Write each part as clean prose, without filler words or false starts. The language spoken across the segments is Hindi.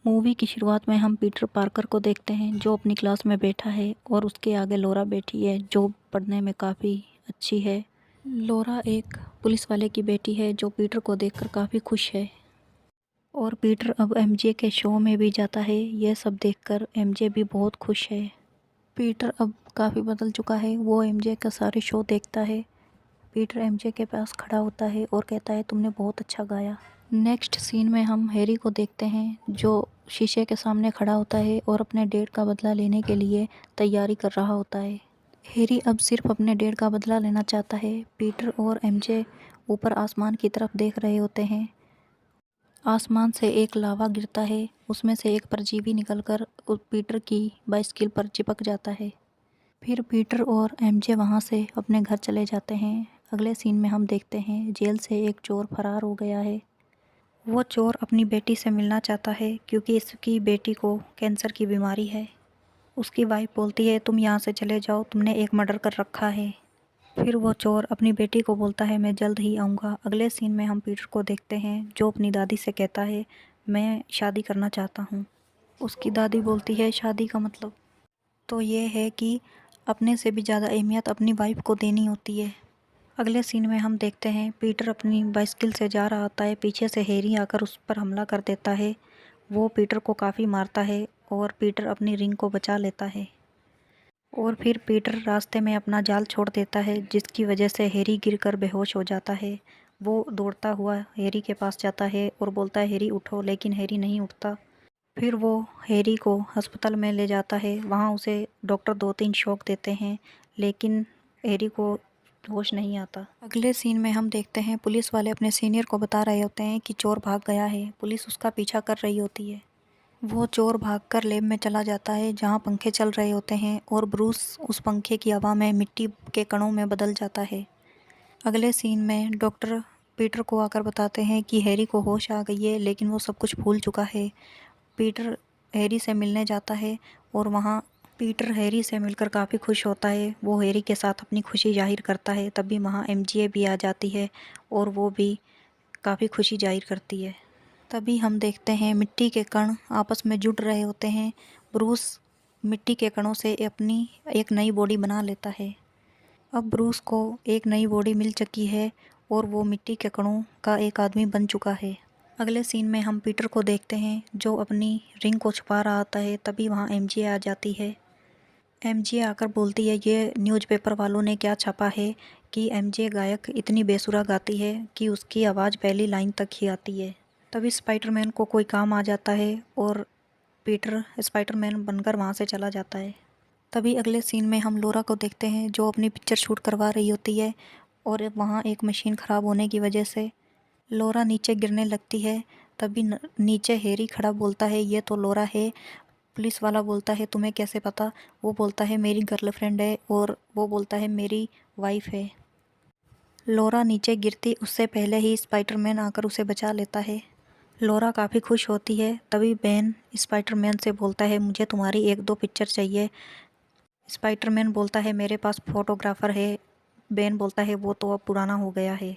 मूवी की शुरुआत में हम पीटर पार्कर को देखते हैं जो अपनी क्लास में बैठा है और उसके आगे लॉरा बैठी है जो पढ़ने में काफ़ी अच्छी है। लॉरा एक पुलिस वाले की बेटी है जो पीटर को देखकर काफ़ी खुश है और पीटर अब एमजे के शो में भी जाता है। यह सब देखकर एमजे भी बहुत खुश है। पीटर अब काफ़ी बदल चुका है, वो एमजे का सारे शो देखता है। पीटर एमजे के पास खड़ा होता है और कहता है तुमने बहुत अच्छा गाया। नेक्स्ट सीन में हम हैरी को देखते हैं जो शीशे के सामने खड़ा होता है और अपने डैड का बदला लेने के लिए तैयारी कर रहा होता है। हैरी अब सिर्फ अपने डैड का बदला लेना चाहता है। पीटर और एमजे ऊपर आसमान की तरफ देख रहे होते हैं। आसमान से एक लावा गिरता है, उसमें से एक परजीवी निकलकर पीटर की बाइसिकल पर चिपक जाता है। फिर पीटर और एमजे वहाँ से अपने घर चले जाते हैं। अगले सीन में हम देखते हैं जेल से एक चोर फरार हो गया है। वो चोर अपनी बेटी से मिलना चाहता है क्योंकि इसकी बेटी को कैंसर की बीमारी है। उसकी वाइफ बोलती है तुम यहाँ से चले जाओ, तुमने एक मर्डर कर रखा है। फिर वो चोर अपनी बेटी को बोलता है मैं जल्द ही आऊँगा। अगले सीन में हम पीटर को देखते हैं जो अपनी दादी से कहता है मैं शादी करना चाहता हूँ। उसकी दादी बोलती है शादी का मतलब तो ये है कि अपने से भी ज़्यादा अहमियत अपनी वाइफ को देनी होती है। अगले सीन में हम देखते हैं पीटर अपनी बाइसिकल से जा रहा होता है, पीछे से हैरी आकर उस पर हमला कर देता है। वो पीटर को काफ़ी मारता है और पीटर अपनी रिंग को बचा लेता है और फिर पीटर रास्ते में अपना जाल छोड़ देता है जिसकी वजह से हैरी गिरकर बेहोश हो जाता है। वो दौड़ता हुआ हैरी के पास जाता है और बोलता है हैरी उठो, लेकिन हैरी नहीं उठता। फिर वो हैरी को अस्पताल में ले जाता है। वहाँ उसे डॉक्टर 2-3 शॉक देते हैं लेकिन हैरी को होश नहीं आता। अगले सीन में हम देखते हैं पुलिस वाले अपने सीनियर को बता रहे होते हैं कि चोर भाग गया है। पुलिस उसका पीछा कर रही होती है। वो चोर भागकर लैब में चला जाता है जहाँ पंखे चल रहे होते हैं और ब्रूस उस पंखे की हवा में मिट्टी के कणों में बदल जाता है। अगले सीन में डॉक्टर पीटर को आकर बताते हैं कि हैरी को होश आ गई है लेकिन वो सब कुछ भूल चुका है। पीटर हैरी से मिलने जाता है और वहाँ पीटर हैरी से मिलकर काफ़ी खुश होता है। वो हैरी के साथ अपनी खुशी जाहिर करता है। तभी वहाँ एमजे भी आ जाती है और वो भी काफ़ी खुशी जाहिर करती है। तभी हम देखते हैं मिट्टी के कण आपस में जुड़ रहे होते हैं। ब्रूस मिट्टी के कणों से अपनी एक नई बॉडी बना लेता है। अब ब्रूस को एक नई बॉडी मिल चुकी है और वो मिट्टी के कणों का एक आदमी बन चुका है। अगले सीन में हम पीटर को देखते हैं जो अपनी रिंग को छुपा रहा होता है। तभी वहाँ एमजे आ जाती है। एमजे आकर बोलती है ये न्यूज़पेपर वालों ने क्या छापा है कि एमजे गायक इतनी बेसुरा गाती है कि उसकी आवाज़ पहली लाइन तक ही आती है। तभी स्पाइडरमैन को कोई काम आ जाता है और पीटर स्पाइडरमैन बनकर वहाँ से चला जाता है। तभी अगले सीन में हम लॉरा को देखते हैं जो अपनी पिक्चर शूट करवा रही होती है और वहाँ एक मशीन ख़राब होने की वजह से लॉरा नीचे गिरने लगती है। तभी नीचे हैरी खड़ा बोलता है ये तो लॉरा है। पुलिस वाला बोलता है तुम्हें कैसे पता? वो बोलता है मेरी गर्लफ्रेंड है और वो बोलता है मेरी वाइफ है। लॉरा नीचे गिरती उससे पहले ही स्पाइडरमैन आकर उसे बचा लेता है। लॉरा काफ़ी खुश होती है। तभी बेन स्पाइडरमैन से बोलता है मुझे तुम्हारी 1-2 पिक्चर चाहिए। स्पाइडरमैन बोलता है मेरे पास फोटोग्राफर है। बेन बोलता है वो तो अब पुराना हो गया है।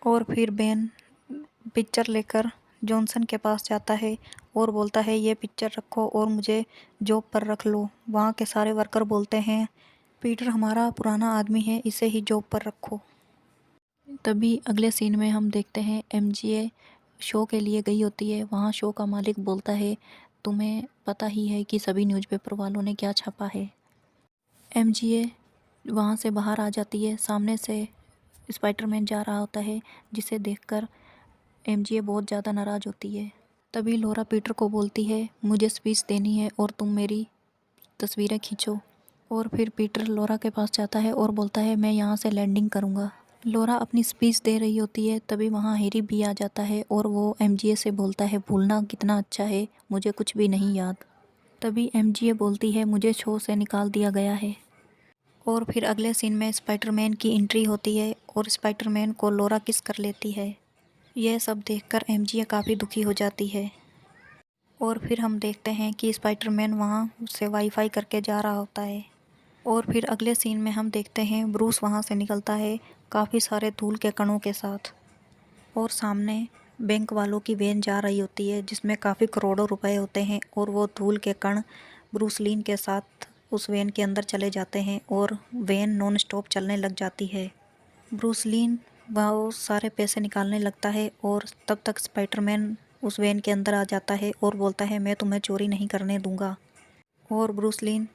और फिर बेन पिक्चर लेकर जॉनसन के पास जाता है और बोलता है ये पिक्चर रखो और मुझे जॉब पर रख लो। वहाँ के सारे वर्कर बोलते हैं पीटर हमारा पुराना आदमी है, इसे ही जॉब पर रखो। तभी अगले सीन में हम देखते हैं एमजे शो के लिए गई होती है। वहाँ शो का मालिक बोलता है तुम्हें पता ही है कि सभी न्यूज़पेपर वालों ने क्या छापा है। एमजे वहाँ से बाहर आ जाती है। सामने से स्पाइडरमैन जा रहा होता है जिसे देखकर एमजे बहुत ज़्यादा नाराज़ होती है। तभी लॉरा पीटर को बोलती है मुझे स्पीच देनी है और तुम मेरी तस्वीरें खींचो। और फिर पीटर लॉरा के पास जाता है और बोलता है मैं यहाँ से लैंडिंग करूँगा। लॉरा अपनी स्पीच दे रही होती है। तभी वहाँ हैरी भी आ जाता है और वो एमजे से बोलता है भूलना कितना अच्छा है, मुझे कुछ भी नहीं याद। तभी एमजे बोलती है मुझे शो से निकाल दिया गया है। और फिर अगले सीन में स्पाइडरमैन की एंट्री होती है और स्पाइडरमैन को लॉरा किस कर लेती है। यह सब देखकर एमजे काफ़ी दुखी हो जाती है। और फिर हम देखते हैं कि स्पाइडरमैन वहाँ से वाईफाई करके जा रहा होता है। और फिर अगले सीन में हम देखते हैं ब्रूस वहाँ से निकलता है काफ़ी सारे धूल के कणों के साथ और सामने बैंक वालों की वैन जा रही होती है जिसमें काफ़ी करोड़ों रुपए होते हैं और वो धूल के कण ब्रूस लीन के साथ उस वैन के अंदर चले जाते हैं और वैन नॉन स्टॉप चलने लग जाती है। ब्रूस लीन वो सारे पैसे निकालने लगता है और तब तक स्पाइडरमैन उस वैन के अंदर आ जाता है और बोलता है मैं तुम्हें चोरी नहीं करने दूंगा। और ब्रूस लीन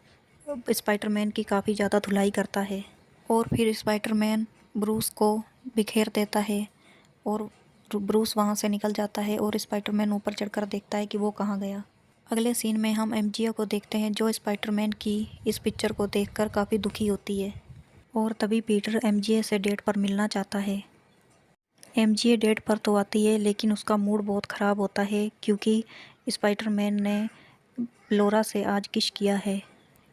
स्पाइडरमैन की काफ़ी ज़्यादा धुलाई करता है और फिर स्पाइडरमैन ब्रूस को बिखेर देता है और ब्रूस वहाँ से निकल जाता है और स्पाइडरमैन ऊपर चढ़कर देखता है कि वो कहाँ गया। अगले सीन में हम एमजे को देखते हैं जो स्पाइडरमैन की इस पिक्चर को देखकर काफ़ी दुखी होती है और तभी पीटर एमजे से डेट पर मिलना चाहता है। एमजे डेट पर तो आती है लेकिन उसका मूड बहुत ख़राब होता है क्योंकि स्पाइडरमैन ने लोरा से आज किस किया है।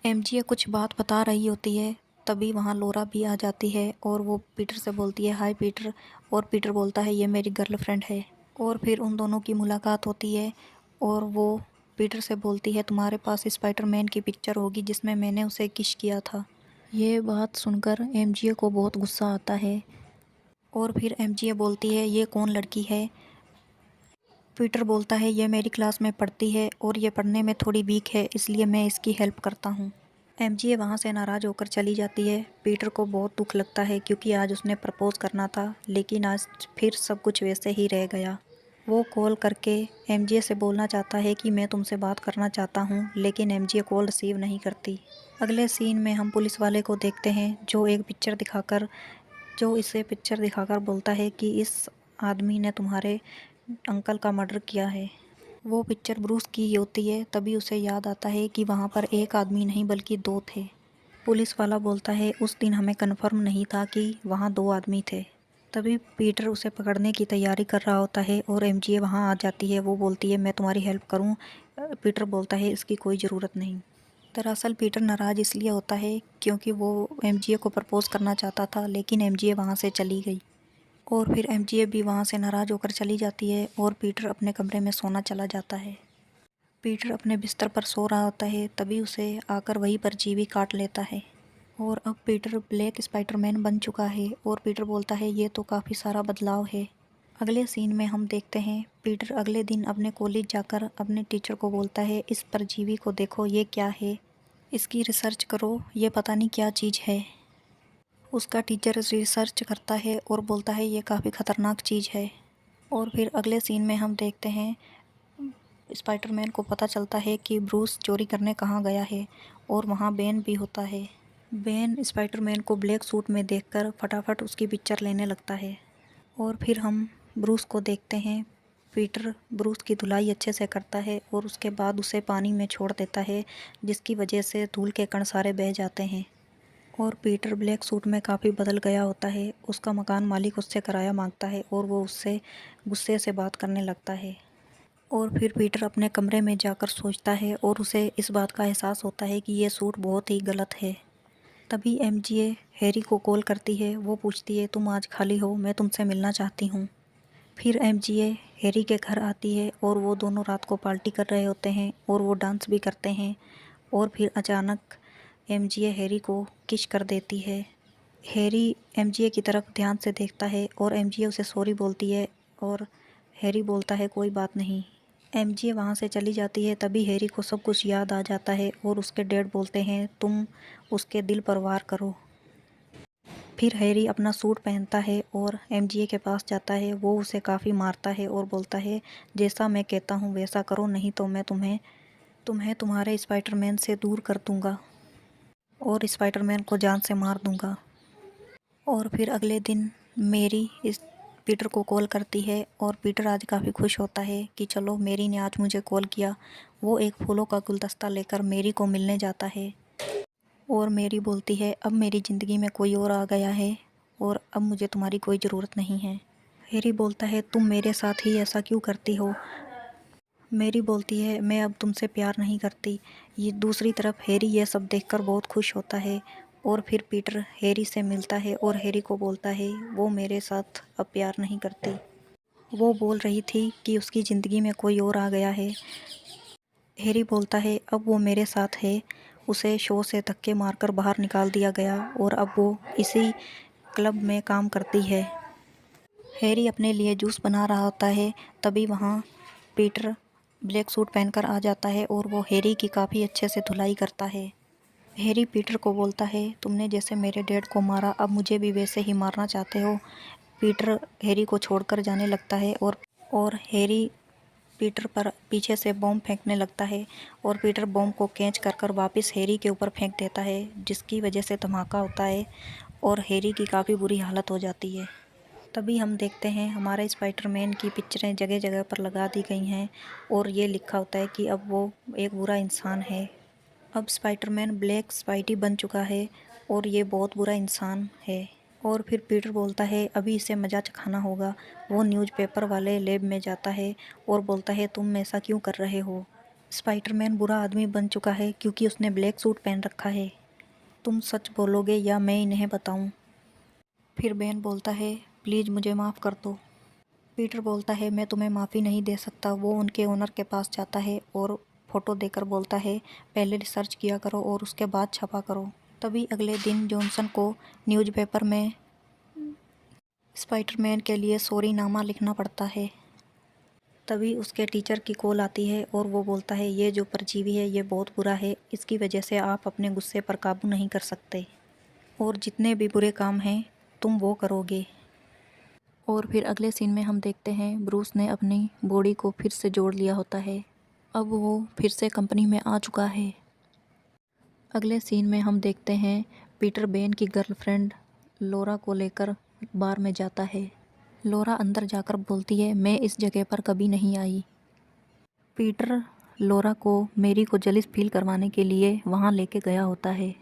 एमजे कुछ बात बता रही होती है तभी वहाँ लोरा भी आ जाती है और वो पीटर से बोलती है हाय पीटर, और पीटर बोलता है ये मेरी गर्लफ्रेंड है। और फिर उन दोनों की मुलाकात होती है और वो पीटर से बोलती है तुम्हारे पास स्पाइडरमैन की पिक्चर होगी जिसमें मैंने उसे किस किया था। ये बात सुनकर एमजे को बहुत गुस्सा आता है और फिर एमजे बोलती है ये कौन लड़की है। पीटर बोलता है ये मेरी क्लास में पढ़ती है और ये पढ़ने में थोड़ी वीक है इसलिए मैं इसकी हेल्प करता हूँ। एमजे वहाँ से नाराज़ होकर चली जाती है। पीटर को बहुत दुख लगता है क्योंकि आज उसने प्रपोज़ करना था लेकिन आज फिर सब कुछ वैसे ही रह गया। वो कॉल करके एमजे से बोलना चाहता है कि मैं तुमसे बात करना चाहता हूँ लेकिन एमजे कॉल रिसीव नहीं करती। अगले सीन में हम पुलिस वाले को देखते हैं जो इसे पिक्चर दिखाकर बोलता है कि इस आदमी ने तुम्हारे अंकल का मर्डर किया है। वो पिक्चर ब्रूस की होती है तभी उसे याद आता है कि वहाँ पर एक आदमी नहीं बल्कि दो थे। पुलिस वाला बोलता है उस दिन हमें कन्फर्म नहीं था कि वहाँ दो आदमी थे। तभी पीटर उसे पकड़ने की तैयारी कर रहा होता है और एमजे वहाँ आ जाती है। वो बोलती है मैं तुम्हारी हेल्प करूँ। पीटर बोलता है इसकी कोई ज़रूरत नहीं। दरअसल पीटर नाराज़ इसलिए होता है क्योंकि वो एमजे को प्रपोज़ करना चाहता था लेकिन एमजे वहाँ से चली गई और फिर एमजे भी वहाँ से नाराज़ होकर चली जाती है और पीटर अपने कमरे में सोना चला जाता है। पीटर अपने बिस्तर पर सो रहा होता है तभी उसे आकर वही परजीवी काट लेता है और अब पीटर ब्लैक स्पाइडरमैन बन चुका है और पीटर बोलता है ये तो काफ़ी सारा बदलाव है। अगले सीन में हम देखते हैं पीटर अगले दिन अपने कॉलेज जाकर अपने टीचर को बोलता है इस परजीवी को देखो ये क्या है, इसकी रिसर्च करो, ये पता नहीं क्या चीज़ है। उसका टीचर रिसर्च करता है और बोलता है ये काफ़ी ख़तरनाक चीज़ है। और फिर अगले सीन में हम देखते हैं स्पाइडरमैन को पता चलता है कि ब्रूस चोरी करने कहाँ गया है और वहाँ बेन भी होता है। बेन स्पाइडरमैन को ब्लैक सूट में देखकर फटाफट उसकी पिक्चर लेने लगता है और फिर हम ब्रूस को देखते हैं। पीटर ब्रूस की धुलाई अच्छे से करता है और उसके बाद उसे पानी में छोड़ देता है जिसकी वजह से धूल के कण सारे बह जाते हैं और पीटर ब्लैक सूट में काफ़ी बदल गया होता है। उसका मकान मालिक उससे किराया मांगता है और वो उससे गुस्से से बात करने लगता है और फिर पीटर अपने कमरे में जाकर सोचता है और उसे इस बात का एहसास होता है कि ये सूट बहुत ही गलत है। तभी एमजे हैरी को कॉल करती है। वो पूछती है तुम आज खाली हो, मैं तुमसे मिलना चाहती हूँ। फिर एमजे हैरी के घर आती है और वो दोनों रात को पार्टी कर रहे होते हैं और वो डांस भी करते हैं और फिर अचानक एमजे हैरी को किस कर देती है। हैरी एमजे की तरफ ध्यान से देखता है और एमजे उसे सॉरी बोलती है और हैरी बोलता है कोई बात नहीं। एमजे वहाँ से चली जाती है तभी हैरी को सब कुछ याद आ जाता है और उसके डैड बोलते हैं तुम उसके दिल पर वार करो। फिर हैरी अपना सूट पहनता है और एमजे के पास जाता है। वो उसे काफ़ी मारता है और बोलता है जैसा मैं कहता हूँ वैसा करो नहीं तो मैं तुम्हें तुम्हारे स्पाइडरमैन से दूर कर दूँगा और स्पाइडरमैन को जान से मार दूँगा। और फिर अगले दिन मेरी इस पीटर को कॉल करती है और पीटर आज काफ़ी खुश होता है कि चलो मेरी ने आज मुझे कॉल किया। वो एक फूलों का गुलदस्ता लेकर मेरी को मिलने जाता है और मेरी बोलती है अब मेरी ज़िंदगी में कोई और आ गया है और अब मुझे तुम्हारी कोई ज़रूरत नहीं है। हैरी बोलता है तुम मेरे साथ ही ऐसा क्यों करती हो। मेरी बोलती है मैं अब तुमसे प्यार नहीं करती। ये दूसरी तरफ हैरी ये सब देखकर बहुत खुश होता है और फिर पीटर हैरी से मिलता है और हैरी को बोलता है वो मेरे साथ अब प्यार नहीं करती। वो बोल रही थी कि उसकी ज़िंदगी में कोई और आ गया है। हैरी बोलता है अब वो मेरे साथ है। उसे शो से धक्के मारकर बाहर निकाल दिया गया और अब वो इसी क्लब में काम करती है। हैरी अपने लिए जूस बना रहा होता है, तभी वहाँ पीटर ब्लैक सूट पहनकर आ जाता है और वो हैरी की काफ़ी अच्छे से धुलाई करता है। हैरी पीटर को बोलता है, तुमने जैसे मेरे डैड को मारा, अब मुझे भी वैसे ही मारना चाहते हो। पीटर हैरी को छोड़कर जाने लगता है और हैरी पीटर पर पीछे से बॉम्ब फेंकने लगता है और पीटर बॉम्ब को कैच कर वापस हैरी के ऊपर फेंक देता है, जिसकी वजह से धमाका होता है और हैरी की काफ़ी बुरी हालत हो जाती है। तभी हम देखते हैं हमारे स्पाइडरमैन की पिक्चरें जगह जगह पर लगा दी गई हैं और ये लिखा होता है कि अब वो एक बुरा इंसान है। अब स्पाइडरमैन ब्लैक स्पाइडी बन चुका है और ये बहुत बुरा इंसान है। और फिर पीटर बोलता है अभी इसे मज़ा चखाना होगा। वो न्यूज़पेपर वाले लैब में जाता है और बोलता है तुम ऐसा क्यों कर रहे हो। स्पाइडरमैन बुरा आदमी बन चुका है क्योंकि उसने ब्लैक सूट पहन रखा है। तुम सच बोलोगे या मैं इन्हें बताऊं। फिर बेन बोलता है प्लीज़ मुझे माफ़ कर दो। पीटर बोलता है मैं तुम्हें माफ़ी नहीं दे सकता। वो उनके ओनर के पास जाता है और फ़ोटो देकर बोलता है पहले रिसर्च किया करो और उसके बाद छपा करो। तभी अगले दिन जॉनसन को न्यूज़पेपर में स्पाइडरमैन के लिए सॉरी नामा लिखना पड़ता है। तभी उसके टीचर की कॉल आती है और वो बोलता है ये जो परजीवी है ये बहुत बुरा है, इसकी वजह से आप अपने गुस्से पर काबू नहीं कर सकते और जितने भी बुरे काम हैं तुम वो करोगे। और फिर अगले सीन में हम देखते हैं ब्रूस ने अपनी बॉडी को फिर से जोड़ लिया होता है। अब वो फिर से कंपनी में आ चुका है। अगले सीन में हम देखते हैं पीटर बेन की गर्लफ्रेंड लोरा को लेकर बार में जाता है। लोरा अंदर जाकर बोलती है मैं इस जगह पर कभी नहीं आई। पीटर लोरा को मेरी को जेलिस फील करवाने के लिए वहाँ लेके गया होता है।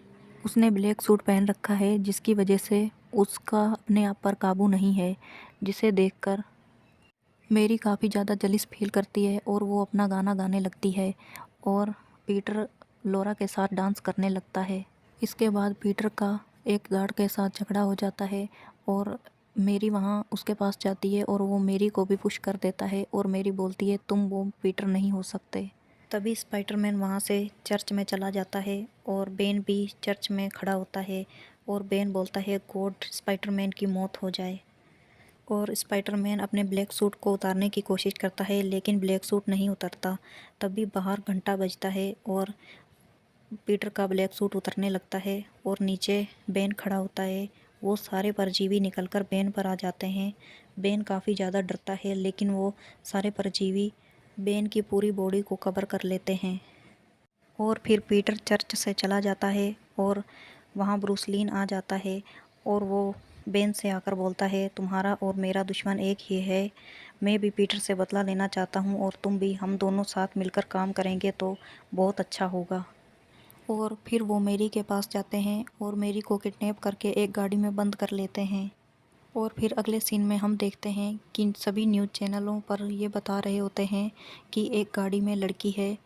उसने ब्लैक सूट पहन रखा है जिसकी वजह से उसका अपने आप पर काबू नहीं है, जिसे देखकर मेरी काफ़ी ज़्यादा जेलिस फील करती है और वो अपना गाना गाने लगती है और पीटर लोरा के साथ डांस करने लगता है। इसके बाद पीटर का एक गार्ड के साथ झगड़ा हो जाता है और मेरी वहाँ उसके पास जाती है और वो मेरी को भी पुश कर देता है और मेरी बोलती है तुम वो पीटर नहीं हो सकते। तभी स्पाइडरमैन वहाँ से चर्च में चला जाता है और बेन भी चर्च में खड़ा होता है और बेन बोलता है गॉड स्पाइडरमैन की मौत हो जाए। और स्पाइडरमैन अपने ब्लैक सूट को उतारने की कोशिश करता है लेकिन ब्लैक सूट नहीं उतरता। तभी बाहर घंटा बजता है और पीटर का ब्लैक सूट उतरने लगता है और नीचे बेन खड़ा होता है। वो सारे परजीवी निकलकर बेन पर आ जाते हैं। बेन काफ़ी ज़्यादा डरता है लेकिन वो सारे परजीवी बेन की पूरी बॉडी को कवर कर लेते हैं। और फिर पीटर चर्च से चला जाता है और वहाँ ब्रूस लीन आ जाता है और वो बेन से आकर बोलता है तुम्हारा और मेरा दुश्मन एक ही है। मैं भी पीटर से बदला लेना चाहता हूँ और तुम भी, हम दोनों साथ मिलकर काम करेंगे तो बहुत अच्छा होगा। और फिर वो मेरी के पास जाते हैं और मेरी को किडनैप करके एक गाड़ी में बंद कर लेते हैं। और फिर अगले सीन में हम देखते हैं कि सभी न्यूज़ चैनलों पर ये बता रहे होते हैं कि एक गाड़ी में लड़की है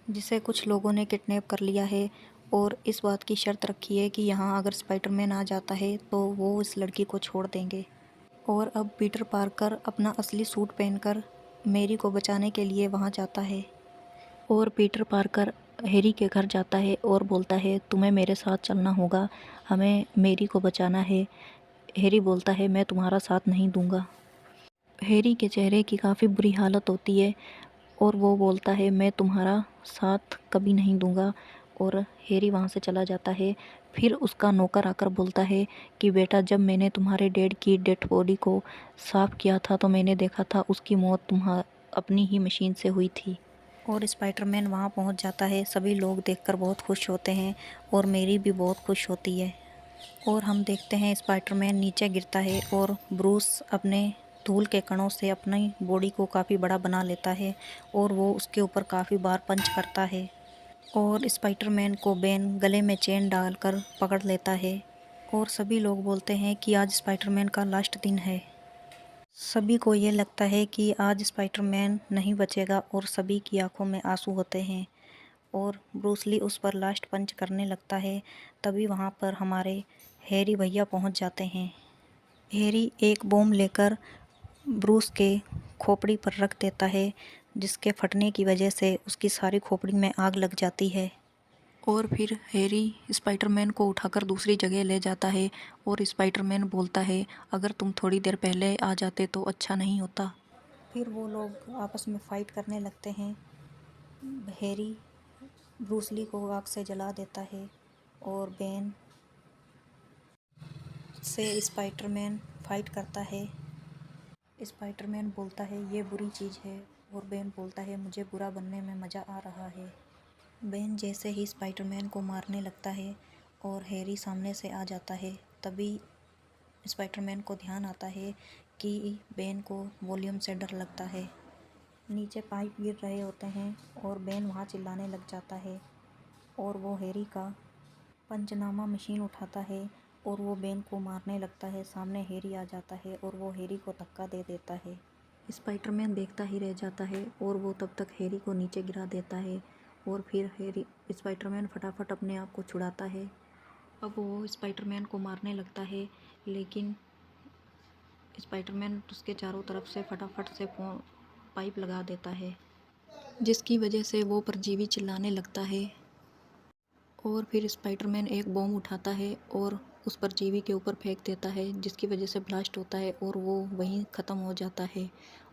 जिसे कुछ लोगों ने किडनैप कर लिया है और इस बात की शर्त रखी है कि यहाँ अगर स्पाइडरमैन आ जाता है तो वो इस लड़की को छोड़ देंगे। और अब पीटर पार्कर अपना असली सूट पहनकर मैरी को बचाने के लिए वहाँ जाता है। और पीटर पार्कर हैरी के घर जाता है और बोलता है तुम्हें मेरे साथ चलना होगा, हमें मैरी को बचाना है। हैरी बोलता है मैं तुम्हारा साथ नहीं दूंगा। हैरी के चेहरे की काफ़ी बुरी हालत होती है और वो बोलता है मैं तुम्हारा साथ कभी नहीं दूंगा और हैरी वहाँ से चला जाता है। फिर उसका नौकर आकर बोलता है कि बेटा जब मैंने तुम्हारे डैड की डेड बॉडी को साफ़ किया था तो मैंने देखा था उसकी मौत अपनी ही मशीन से हुई थी। और स्पाइडरमैन वहाँ पहुँच जाता है। सभी लोग देखकर बहुत खुश होते हैं और मैरी भी बहुत खुश होती है। और हम देखते हैं स्पाइडरमैन नीचे गिरता है और ब्रूस अपने धूल के कणों से अपनी बॉडी को काफ़ी बड़ा बना लेता है और वो उसके ऊपर काफ़ी बार पंच करता है और स्पाइडरमैन को बेन गले में चेन डालकर पकड़ लेता है। और सभी लोग बोलते हैं कि आज स्पाइडरमैन का लास्ट दिन है। सभी को ये लगता है कि आज स्पाइडरमैन नहीं बचेगा और सभी की आंखों में आंसू होते हैं और ब्रूस ली उस पर लास्ट पंच करने लगता है। तभी वहाँ पर हमारे हैरी भैया पहुँच जाते हैं। हैरी एक बॉम्ब लेकर ब्रूस के खोपड़ी पर रख देता है जिसके फटने की वजह से उसकी सारी खोपड़ी में आग लग जाती है। और फिर हैरी स्पाइडरमैन को उठाकर दूसरी जगह ले जाता है और स्पाइडरमैन बोलता है, अगर तुम थोड़ी देर पहले आ जाते तो अच्छा नहीं होता। फिर वो लोग आपस में फ़ाइट करने लगते हैं। हैरी ब्रूस ली को आग से जला देता है और बेन से स्पाइडरमैन फ़ाइट करता है। स्पाइडरमैन बोलता है ये बुरी चीज़ है और बेन बोलता है मुझे बुरा बनने में मज़ा आ रहा है। बेन जैसे ही स्पाइडरमैन को मारने लगता है और हैरी सामने से आ जाता है, तभी स्पाइडरमैन को ध्यान आता है कि बेन को वॉल्यूम से डर लगता है। नीचे पाइप गिर रहे होते हैं और बेन वहाँ चिल्लाने लग जाता है और वो हैरी का पंचनामा मशीन उठाता है और वो बेन को मारने लगता है। सामने हैरी आ जाता है और वो हैरी को धक्का दे देता है। स्पाइडरमैन देखता ही रह जाता है और वो तब तक हैरी को नीचे गिरा देता है और फिर स्पाइडरमैन फटाफट अपने आप को छुड़ाता है। अब वो स्पाइडरमैन को मारने लगता है, लेकिन स्पाइडरमैन उसके चारों तरफ से फटाफट से पाइप लगा देता है, जिसकी वजह से वो परजीवी चिल्लाने लगता है। और फिर स्पाइडरमैन एक बॉम्ब उठाता है और उस परजीवी के ऊपर फेंक देता है, जिसकी वजह से ब्लास्ट होता है और वो वहीं ख़त्म हो जाता है।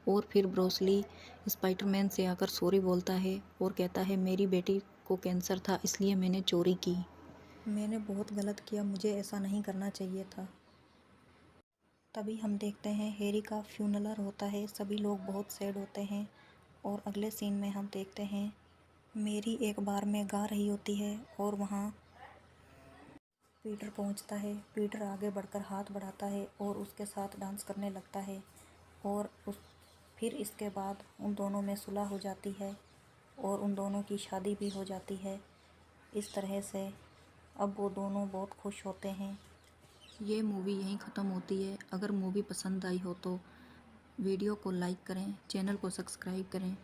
और फिर ब्रूस ली स्पाइडरमैन से आकर सॉरी बोलता है और कहता है मेरी बेटी को कैंसर था, इसलिए मैंने चोरी की। मैंने बहुत गलत किया, मुझे ऐसा नहीं करना चाहिए था। तभी हम देखते हैं हैरी का फ्यूनरल होता है, सभी लोग बहुत सैड होते हैं। और अगले सीन में हम देखते हैं मेरी एक बार में गा रही होती है और वहाँ पीटर पहुँचता है। पीटर आगे बढ़कर हाथ बढ़ाता है और उसके साथ डांस करने लगता है और फिर इसके बाद उन दोनों में सुलह हो जाती है और उन दोनों की शादी भी हो जाती है। इस तरह से अब वो दोनों बहुत खुश होते हैं। ये मूवी यहीं ख़त्म होती है। अगर मूवी पसंद आई हो तो वीडियो को लाइक करें, चैनल को सब्सक्राइब करें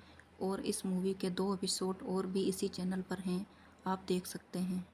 और इस मूवी के 2 एपिसोड और भी इसी चैनल पर हैं, आप देख सकते हैं।